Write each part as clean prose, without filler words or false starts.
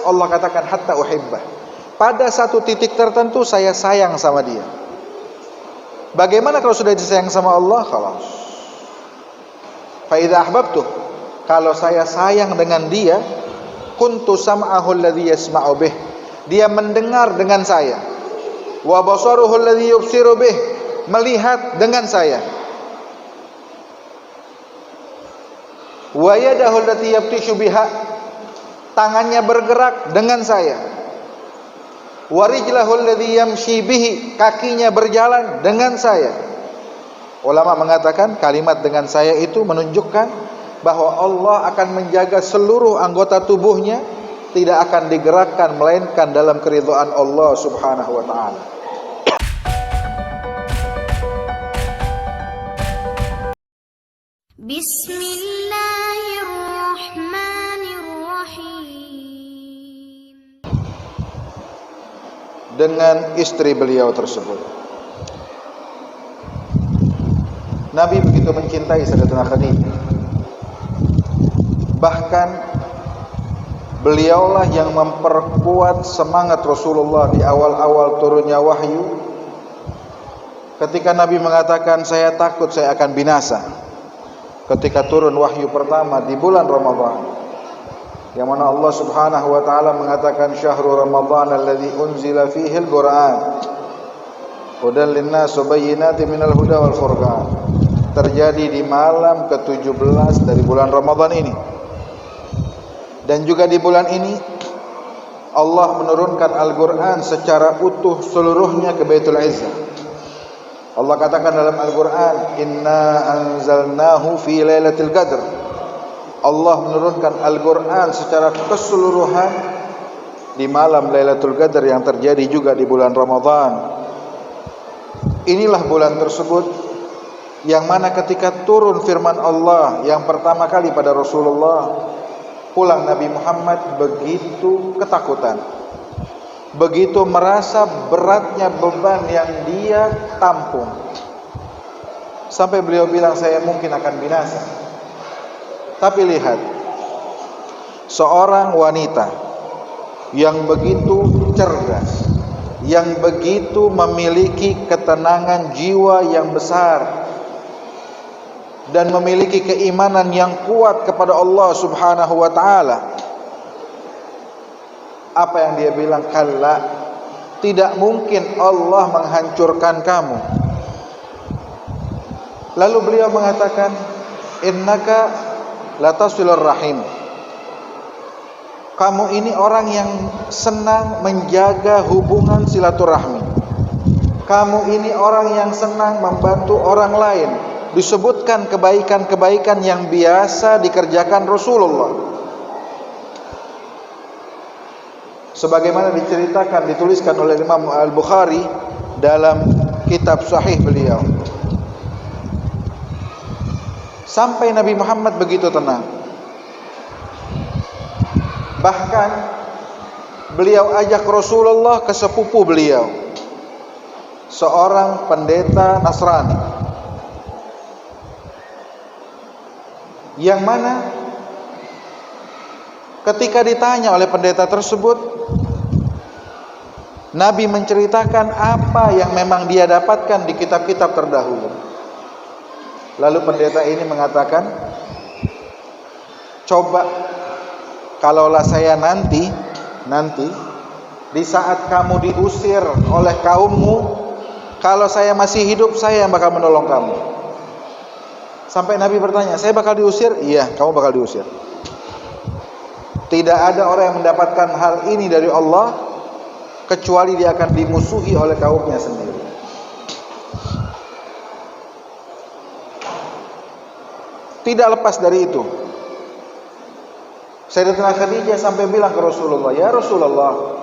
Allah katakan hatta uhibbah. Pada satu titik tertentu saya sayang sama dia. Bagaimana kalau sudah disayang sama Allah? Khalas. Fa idza ahbabtu, kalau saya sayang dengan dia, kuntu sam'ahu alladhi yasma'u bih. Dia mendengar dengan saya. Wa basaruhu alladhi yubsiru bih, melihat dengan saya. Wa yadahu allati yabtishu biha, tangannya bergerak dengan saya. Wa rijlahu alladhi yamshi bihi, kakinya berjalan dengan saya. Ulama mengatakan kalimat dengan saya itu menunjukkan bahwa Allah akan menjaga seluruh anggota tubuhnya, tidak akan digerakkan melainkan dalam keridhaan Allah Subhanahu wa taala. Bismillahirrahmanirrahim. Dengan istri beliau tersebut, Nabi begitu mencintai Sayyidatina Khadijah. Bahkan beliaulah yang memperkuat semangat Rasulullah di awal-awal turunnya wahyu. Ketika Nabi mengatakan saya takut saya akan binasa, ketika turun wahyu pertama di bulan Ramadan, yang mana Allah Subhanahu wa taala mengatakan syahrul Ramadan alladzi unzila fihi al-Qur'an hudan lin-nas wa bayyinatin minal huda wal furqan, terjadi di malam ke-17 dari bulan Ramadan ini. Dan juga di bulan ini Allah menurunkan Al-Qur'an secara utuh seluruhnya ke Baitul Izzah. Allah katakan dalam Al-Qur'an, "Inna anzalnahu fi lailatul qadr." Allah menurunkan Al-Qur'an secara keseluruhan di malam Lailatul Qadar yang terjadi juga di bulan Ramadan. Inilah bulan tersebut yang mana ketika turun firman Allah yang pertama kali pada Rasulullah, pulang Nabi Muhammad begitu ketakutan, begitu merasa beratnya beban yang dia tampung, sampai beliau bilang saya mungkin akan binasa. Tapi lihat, seorang wanita yang begitu cerdas, yang begitu memiliki ketenangan jiwa yang besar dan memiliki keimanan yang kuat kepada Allah Subhanahu wa taala. Apa yang dia bilang? Kalla, tidak mungkin Allah menghancurkan kamu. Lalu beliau mengatakan, innaka latasilur rahim. Kamu ini orang yang senang menjaga hubungan silaturahmi. Kamu ini orang yang senang membantu orang lain. Disebutkan kebaikan-kebaikan yang biasa dikerjakan Rasulullah. Sebagaimana diceritakan, dituliskan oleh Imam Al-Bukhari dalam kitab sahih beliau. Sampai Nabi Muhammad begitu tenang. Bahkan beliau ajak Rasulullah ke sepupu beliau, seorang pendeta Nasrani, yang mana ketika ditanya oleh pendeta tersebut, Nabi menceritakan apa yang memang dia dapatkan di kitab-kitab terdahulu. Lalu pendeta ini mengatakan, coba kalaulah saya nanti di saat kamu diusir oleh kaummu, kalau saya masih hidup, saya yang bakal menolong kamu. Sampai Nabi bertanya, saya bakal diusir? Iya, kamu bakal diusir. Tidak ada orang yang mendapatkan hal ini dari Allah kecuali dia akan dimusuhi oleh kaumnya sendiri. Tidak lepas dari itu, Sayyidatina Khadijah sampai bilang ke Rasulullah, ya Rasulullah,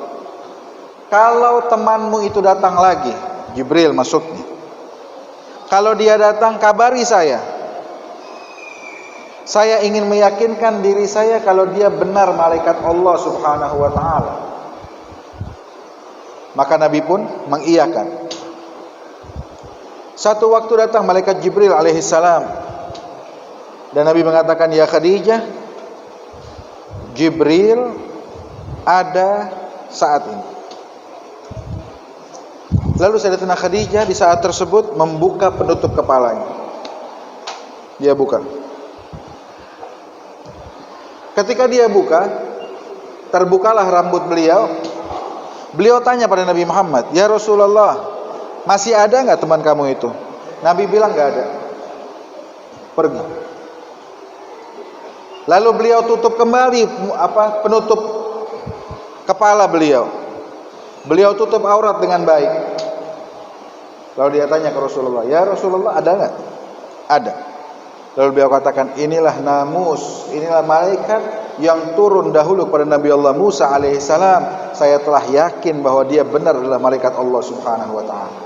kalau temanmu itu datang lagi, Jibril maksudnya, kalau dia datang kabari saya ingin meyakinkan diri saya kalau dia benar malaikat Allah Subhanahu wa ta'ala. Maka Nabi pun mengiyakan. Satu waktu datang malaikat Jibril alaihissalam, dan Nabi mengatakan, ya Khadijah, Jibril ada saat ini. Lalu Sayyidatina Khadijah di saat tersebut membuka penutup kepalanya. Dia buka. Ketika dia buka, terbukalah rambut beliau. Beliau tanya pada Nabi Muhammad, "Ya Rasulullah, masih ada enggak teman kamu itu?" Nabi bilang enggak ada. Pergi. Lalu beliau tutup kembali penutup kepala beliau. Beliau tutup aurat dengan baik. Lalu dia tanya ke Rasulullah, "Ya Rasulullah, ada enggak?" Ada. Lalu beliau katakan, "Inilah namus, inilah malaikat yang turun dahulu kepada Nabi Allah Musa alaihissalam. Saya telah yakin bahwa dia benar adalah malaikat Allah subhanahu wa ta'ala."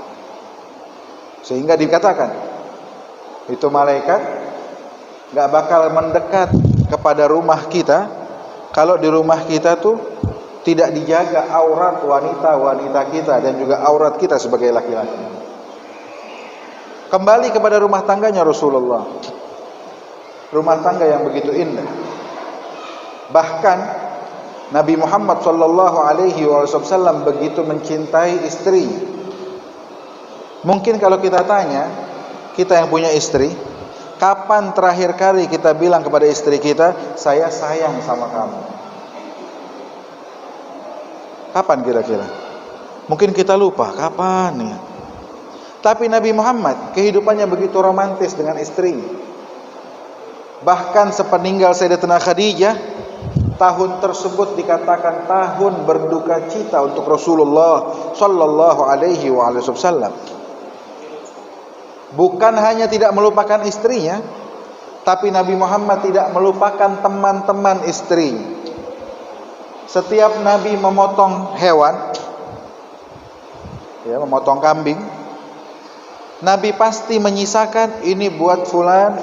Sehingga dikatakan, itu malaikat gak bakal mendekat kepada rumah kita kalau di rumah kita tuh tidak dijaga aurat wanita-wanita kita dan juga aurat kita sebagai laki-laki. Kembali kepada rumah tangganya Rasulullah. Rumah tangga yang begitu indah. Bahkan Nabi Muhammad sallallahu alaihi wasallam begitu mencintai istri. Mungkin kalau kita tanya, kita yang punya istri, kapan terakhir kali kita bilang kepada istri kita, "Saya sayang sama kamu"? Kapan kira-kira? Mungkin kita lupa kapan ya. Tapi Nabi Muhammad kehidupannya begitu romantis dengan istrinya. Bahkan sepeninggal Sayyidatina Khadijah, tahun tersebut dikatakan tahun berduka cita untuk Rasulullah sallallahu alaihi wasallam. Bukan hanya tidak melupakan istrinya, tapi Nabi Muhammad tidak melupakan teman-teman istrinya. Setiap Nabi memotong hewan, ya, memotong kambing, Nabi pasti menyisakan ini buat fulan,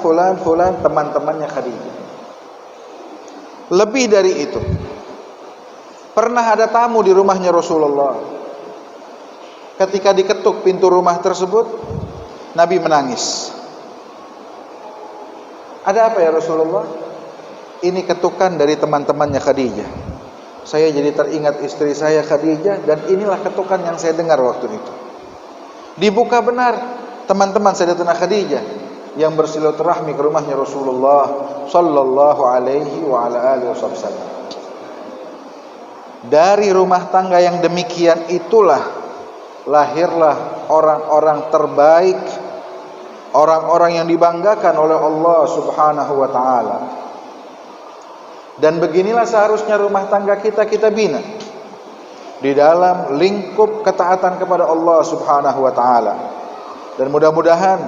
teman-temannya Khadijah. Lebih dari itu, pernah ada tamu di rumahnya Rasulullah. Ketika diketuk pintu rumah tersebut, Nabi menangis. Ada apa ya Rasulullah? Ini ketukan dari teman-temannya Khadijah. Saya jadi teringat istri saya Khadijah, dan inilah ketukan yang saya dengar waktu itu. Dibuka benar, teman-teman Sayyidatina Khadijah yang bersilaturahmi ke rumahnya Rasulullah sallallahu alaihi wa ala alihi wasallam. Dari rumah tangga yang demikian itulah lahirlah orang-orang terbaik, orang-orang yang dibanggakan oleh Allah Subhanahu wa taala. Dan beginilah seharusnya rumah tangga kita bina di dalam lingkup ketaatan kepada Allah Subhanahu wa taala. Dan mudah-mudahan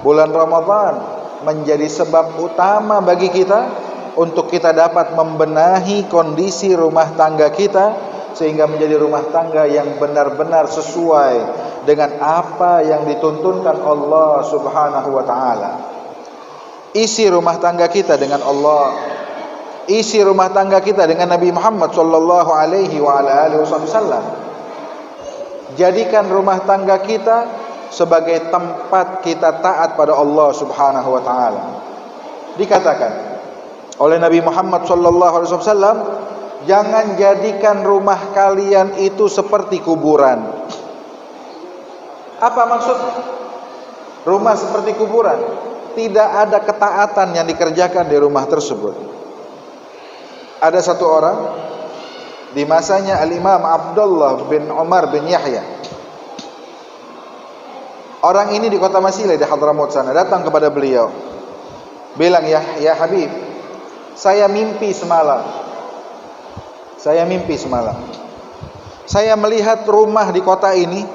bulan Ramadan menjadi sebab utama bagi kita untuk kita dapat membenahi kondisi rumah tangga kita, sehingga menjadi rumah tangga yang benar-benar sesuai dengan apa yang dituntunkan Allah Subhanahu wa taala. Isi rumah tangga kita dengan Allah, isi rumah tangga kita dengan Nabi Muhammad sallallahu alaihi wa ala alihi wasallam. Jadikan rumah tangga kita sebagai tempat kita taat pada Allah Subhanahu wa taala. Dikatakan oleh Nabi Muhammad sallallahu alaihi wasallam, jangan jadikan rumah kalian itu seperti kuburan. Apa maksudnya? Rumah seperti kuburan, tidak ada ketaatan yang dikerjakan di rumah tersebut. Ada satu orang di masanya Al-Imam Abdullah bin Umar bin Yahya. Orang ini di kota Massilah di Hadramaut sana, datang kepada beliau. Bilang, ya Habib, saya mimpi semalam. Saya melihat rumah di kota ini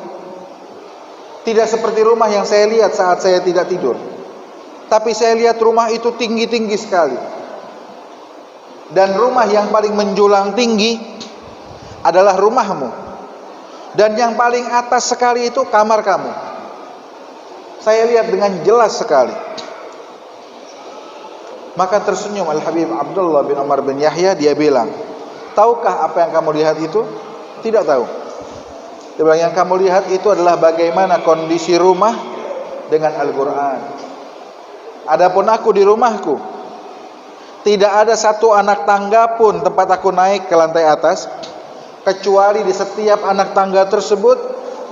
tidak seperti rumah yang saya lihat saat saya tidak tidur. Tapi saya lihat rumah itu tinggi-tinggi sekali. Dan rumah yang paling menjulang tinggi adalah rumahmu. Dan yang paling atas sekali itu kamar kamu. Saya lihat dengan jelas sekali. Maka tersenyum Al-Habib Abdullah bin Umar bin Yahya. Dia bilang, tahukah apa yang kamu lihat itu? Tidak tahu. Dia bilang, yang kamu lihat itu adalah bagaimana kondisi rumah dengan Al-Quran. Adapun aku di rumahku, tidak ada satu anak tangga pun tempat aku naik ke lantai atas. kecuali di setiap anak tangga tersebut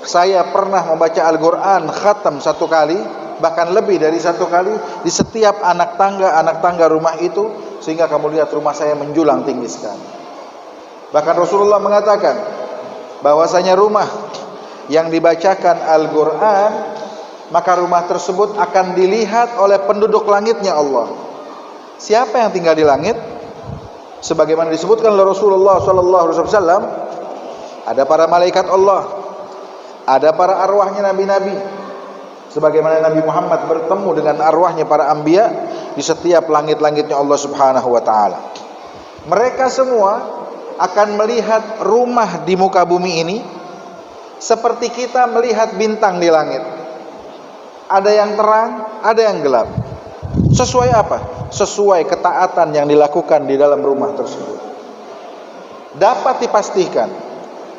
saya pernah membaca Al-Quran khatam 1 kali, bahkan lebih dari 1 kali di setiap anak tangga rumah itu, sehingga kamu lihat rumah saya menjulang tinggi sekali. Bahkan Rasulullah mengatakan bahwasanya rumah yang dibacakan Al-Quran, maka rumah tersebut akan dilihat oleh penduduk langitnya Allah. Siapa yang tinggal di langit? Sebagaimana disebutkan oleh Rasulullah SAW, ada para malaikat Allah, ada para arwahnya nabi-nabi. Sebagaimana Nabi Muhammad bertemu dengan arwahnya para anbiya di setiap langit-langitnya Allah Subhanahu wa taala. Mereka semua akan melihat rumah di muka bumi ini seperti kita melihat bintang di langit. Ada yang terang, ada yang gelap. Sesuai apa? Sesuai ketaatan yang dilakukan di dalam rumah tersebut. Dapat dipastikan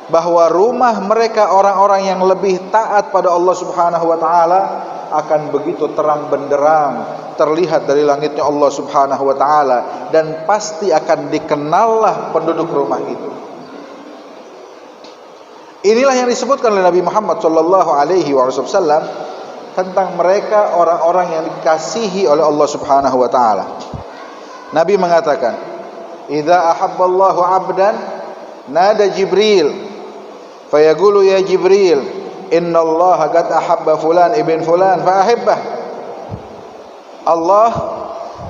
bahwa rumah mereka, orang-orang yang lebih taat pada Allah Subhanahu wa taala, akan begitu terang benderang terlihat dari langitnya Allah Subhanahu wa taala, dan pasti akan dikenallah penduduk rumah itu. Inilah yang disebutkan oleh Nabi Muhammad sallallahu alaihi wasallam tentang mereka, orang-orang yang dikasihi oleh Allah Subhanahu wa taala. Nabi mengatakan, "Idza ahabballahu 'abdan nada Jibril fayaqulu ya Jibril innallaha qad ahabba fulan ibn fulan fa ahibbah." Allah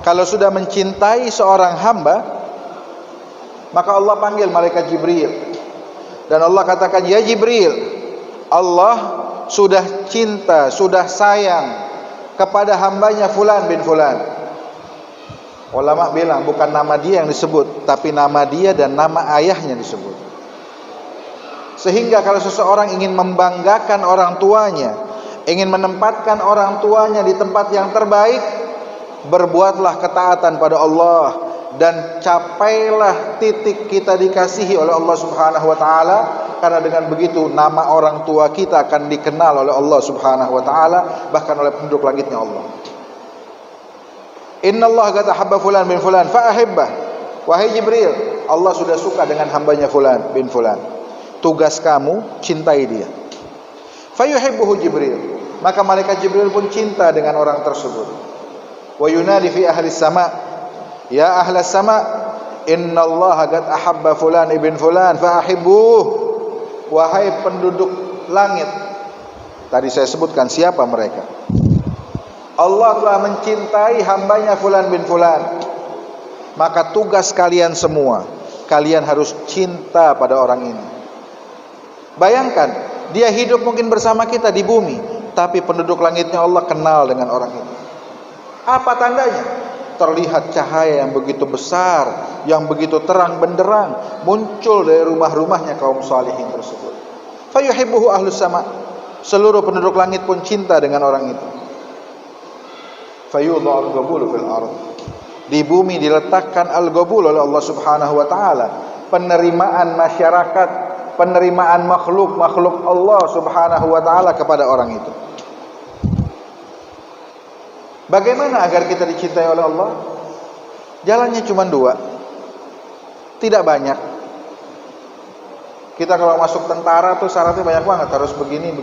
kalau sudah mencintai seorang hamba, maka Allah panggil malaikat Jibril dan Allah katakan, "Ya Jibril, Allah sudah cinta, sudah sayang kepada hambanya fulan bin fulan." Ulama bilang bukan nama dia yang disebut, tapi nama dia dan nama ayahnya disebut. Sehingga kalau seseorang ingin membanggakan orang tuanya, ingin menempatkan orang tuanya di tempat yang terbaik, berbuatlah ketaatan pada Allah, dan capailah titik kita dikasihi oleh Allah Subhanahu wa taala, karena dengan begitu nama orang tua kita akan dikenal oleh Allah Subhanahu wa taala, bahkan oleh penduduk langitnya Allah. Innallaha qad ahabba fulan bin fulan fa ahibbah. Wahai Jibril, Allah sudah suka dengan hambanya fulan bin fulan. Tugas kamu cintai dia. Fayuhibbuhu Jibril. Maka malaikat Jibril pun cinta dengan orang tersebut. Wa yunadi fi ahli sama, ya ahli sama, innallaha qad ahabba fulan ibn fulan fa ahibbuh. Wahai penduduk langit. Tadi saya sebutkan siapa mereka. Allah telah mencintai hambanya fulan bin fulan. Maka tugas kalian semua, kalian harus cinta pada orang ini. Bayangkan, dia hidup mungkin bersama kita di bumi, tapi penduduk langitnya Allah kenal dengan orang ini. Apa tandanya? Terlihat cahaya yang begitu besar, yang begitu terang benderang, muncul dari rumah-rumahnya kaum salihin tersebut. Fayuhibbuhu ahlus sama. Seluruh penduduk langit pun cinta dengan orang itu. Fayudha'ul ghabulu fil ardh. Di bumi diletakkan al-ghabul oleh Allah Subhanahu wa taala, penerimaan masyarakat, penerimaan makhluk Allah Subhanahu wa taala kepada orang itu. Bagaimana agar kita dicintai oleh Allah? Jalannya cuma 2. Tidak banyak. Kita kalau masuk tentara tuh syaratnya banyak banget, harus begini.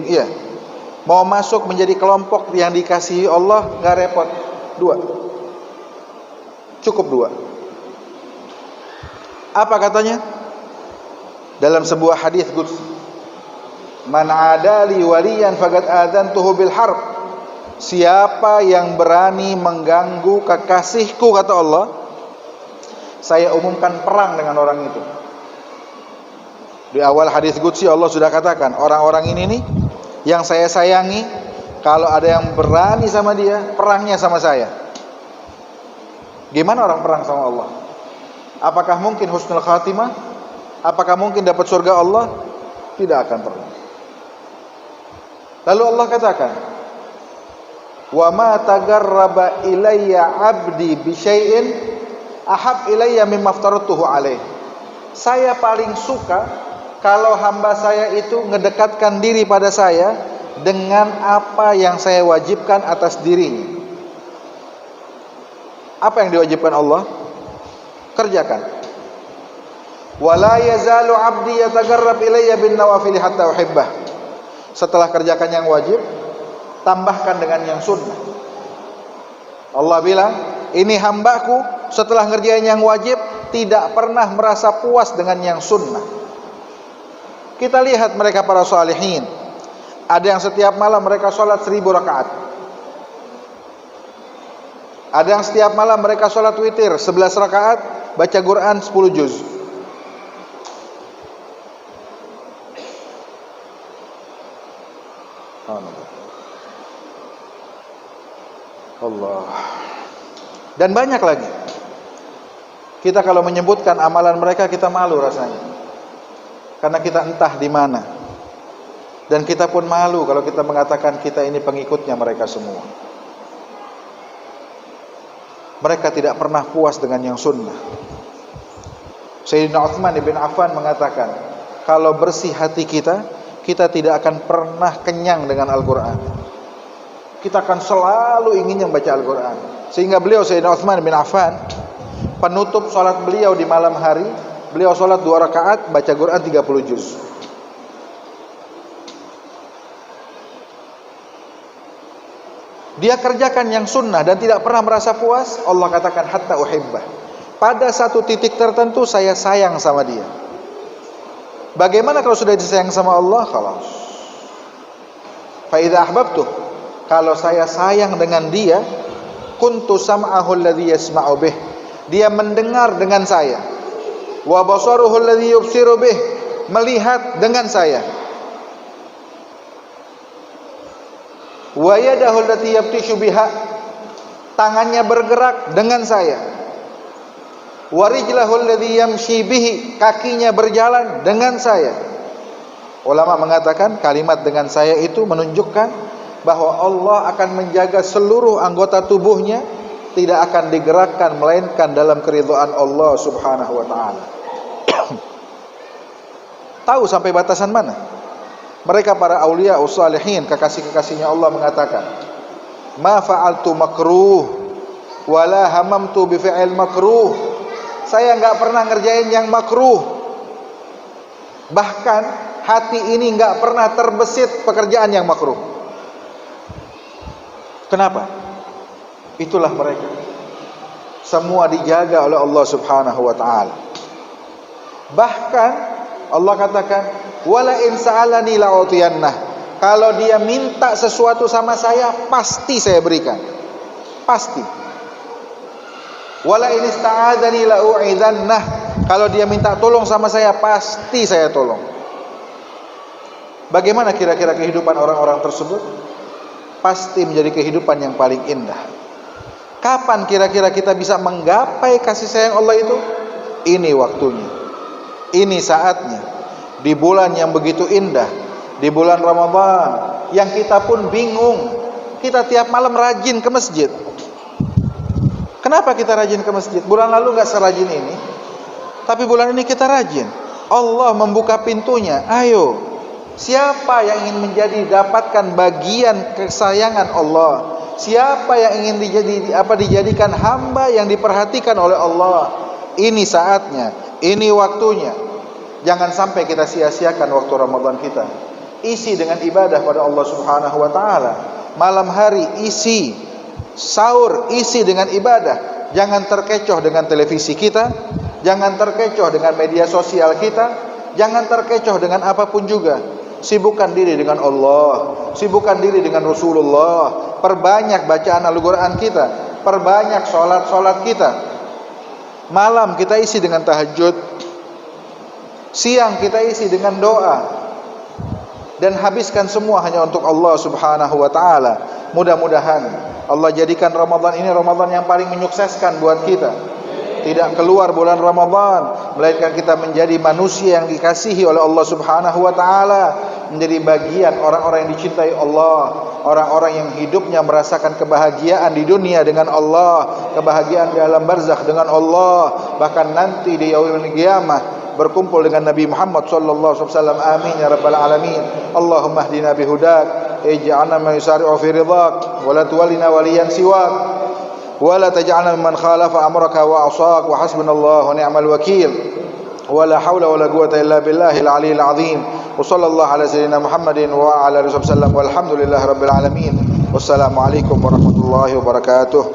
Iya. Mau masuk menjadi kelompok yang dikasihi Allah, enggak repot. 2. Cukup 2. Apa katanya? Dalam sebuah hadis qudsi, "Man 'adali waliyan faqad adzantuhu bil harb." Siapa yang berani mengganggu kekasihku, kata Allah, saya umumkan perang dengan orang itu. Di awal hadis qudsi Allah sudah katakan, orang-orang ini nih yang saya sayangi, kalau ada yang berani sama dia, perangnya sama saya. Gimana orang perang sama Allah? Apakah mungkin husnul khatimah? Apakah mungkin dapat surga Allah? Tidak akan pernah. Lalu Allah katakan, "Wa ma tagarraba ilayya 'abdi bi syai'in ahab ilayya mimma aftaratuhu alaih." Saya paling suka kalau hamba saya itu ngedekatkan diri pada saya dengan apa yang saya wajibkan atas dirinya. Apa yang diwajibkan Allah? Kerjakan. Wa la yazalu 'abdi yataqarrab ilayya bin nawafil hatta uhibbah. Setelah kerjakan yang wajib, tambahkan dengan yang sunnah. Allah bilang, ini hambaku setelah ngerjain yang wajib tidak pernah merasa puas dengan yang sunnah. Kita lihat mereka para salihin, ada yang setiap malam mereka sholat 1000 rakaat, ada yang setiap malam mereka sholat witir 11 rakaat, baca Quran 10 juz. Allah. Dan banyak lagi. Kita kalau menyebutkan amalan mereka kita malu rasanya. Karena kita entah di mana. Dan kita pun malu kalau kita mengatakan kita ini pengikutnya mereka semua. Mereka tidak pernah puas dengan yang sunnah. Sayyidina Utsman bin Affan mengatakan, kalau bersih hati kita, kita tidak akan pernah kenyang dengan Al-Quran. Kita akan selalu ingin membaca Al-Quran. Sehingga beliau Sayyidina Utsman bin Affan, penutup sholat beliau di malam hari, beliau sholat 2 rakaat, baca Quran 30 juz. Dia kerjakan yang sunnah dan tidak pernah merasa puas. Allah katakan hatta uhibbah. Pada satu titik tertentu saya sayang sama dia. Bagaimana kalau sudah disayang sama Allah? Khalas. Fa idza ahbabtuh, kalau saya sayang dengan dia, kuntu sam'ahu alladhi yasma'u bih, dia mendengar dengan saya, wa basaruhu alladhi yubsiru bih, melihat dengan saya, wa yadahu allati yabtishu biha, tangannya bergerak dengan saya, wa rijlahu alladhi yamshi bihi, kakinya berjalan dengan saya. Ulama mengatakan kalimat dengan saya itu menunjukkan bahwa Allah akan menjaga seluruh anggota tubuhnya, tidak akan digerakkan melainkan dalam keridhaan Allah Subhanahu wa taala. Tahu sampai batasan mana? Mereka para aulia ussalihin, kekasih-kekasihnya Allah mengatakan, "Ma fa'altu makruh wala hamamtu bi fi'il makruh." Saya enggak pernah ngerjain yang makruh. Bahkan hati ini enggak pernah terbesit pekerjaan yang makruh. Kenapa? Itulah mereka. Semua dijaga oleh Allah Subhanahu wa taala. Bahkan Allah katakan, "Wala in sa'alani la'utiyannah." Kalau dia minta sesuatu sama saya, pasti saya berikan. Pasti. "Wala in ista'adzani la'u'idzannah." Kalau dia minta tolong sama saya, pasti saya tolong. Bagaimana kira-kira kehidupan orang-orang tersebut? Pasti menjadi kehidupan yang paling indah. Kapan kira-kira kita bisa menggapai kasih sayang Allah itu? Ini waktunya. Ini saatnya. Di bulan yang begitu indah, di bulan Ramadan, yang kita pun bingung. Kita tiap malam rajin ke masjid. Kenapa kita rajin ke masjid? Bulan lalu gak serajin ini, tapi bulan ini kita rajin. Allah membuka pintunya. Ayo, siapa yang ingin dapatkan bagian kesayangan Allah? Siapa yang ingin dijadikan hamba yang diperhatikan oleh Allah? Ini saatnya, ini waktunya. Jangan sampai kita sia-siakan waktu Ramadan kita. Isi dengan ibadah pada Allah Subhanahu wa taala. Malam hari isi, sahur isi dengan ibadah. Jangan terkecoh dengan televisi kita, jangan terkecoh dengan media sosial kita, jangan terkecoh dengan apapun juga. Sibukkan diri dengan Allah, sibukkan diri dengan Rasulullah. Perbanyak bacaan Al-Quran kita, perbanyak sholat kita. Malam kita isi dengan tahajud, siang kita isi dengan doa, dan habiskan semua hanya untuk Allah Subhanahu wa taala. Mudah-mudahan Allah jadikan Ramadan ini Ramadan yang paling menyukseskan buat kita. Tidak keluar bulan Ramadan melainkan kita menjadi manusia yang dikasihi oleh Allah Subhanahu wa taala, menjadi bagian orang-orang yang dicintai Allah, orang-orang yang hidupnya merasakan kebahagiaan di dunia dengan Allah, kebahagiaan di alam barzakh dengan Allah, bahkan nanti di yaumul qiyamah berkumpul dengan Nabi Muhammad sallallahu alaihi wasallam. Amin ya rabbal alamin. Allahumma hdina bihudak, ij'alna man yusari'u fi ridhak, wa la tuwallina waliyan siwak, wa la taj'alna man khalafa amraka wa 'asak, wa hasbunallahu wa ni'mal wakeel. ولا حول ولا قوة إلا بالله العلي العظيم وصلى الله على سيدنا محمد وعلى آله وسلم والحمد لله رب العالمين والسلام عليكم ورحمة الله وبركاته.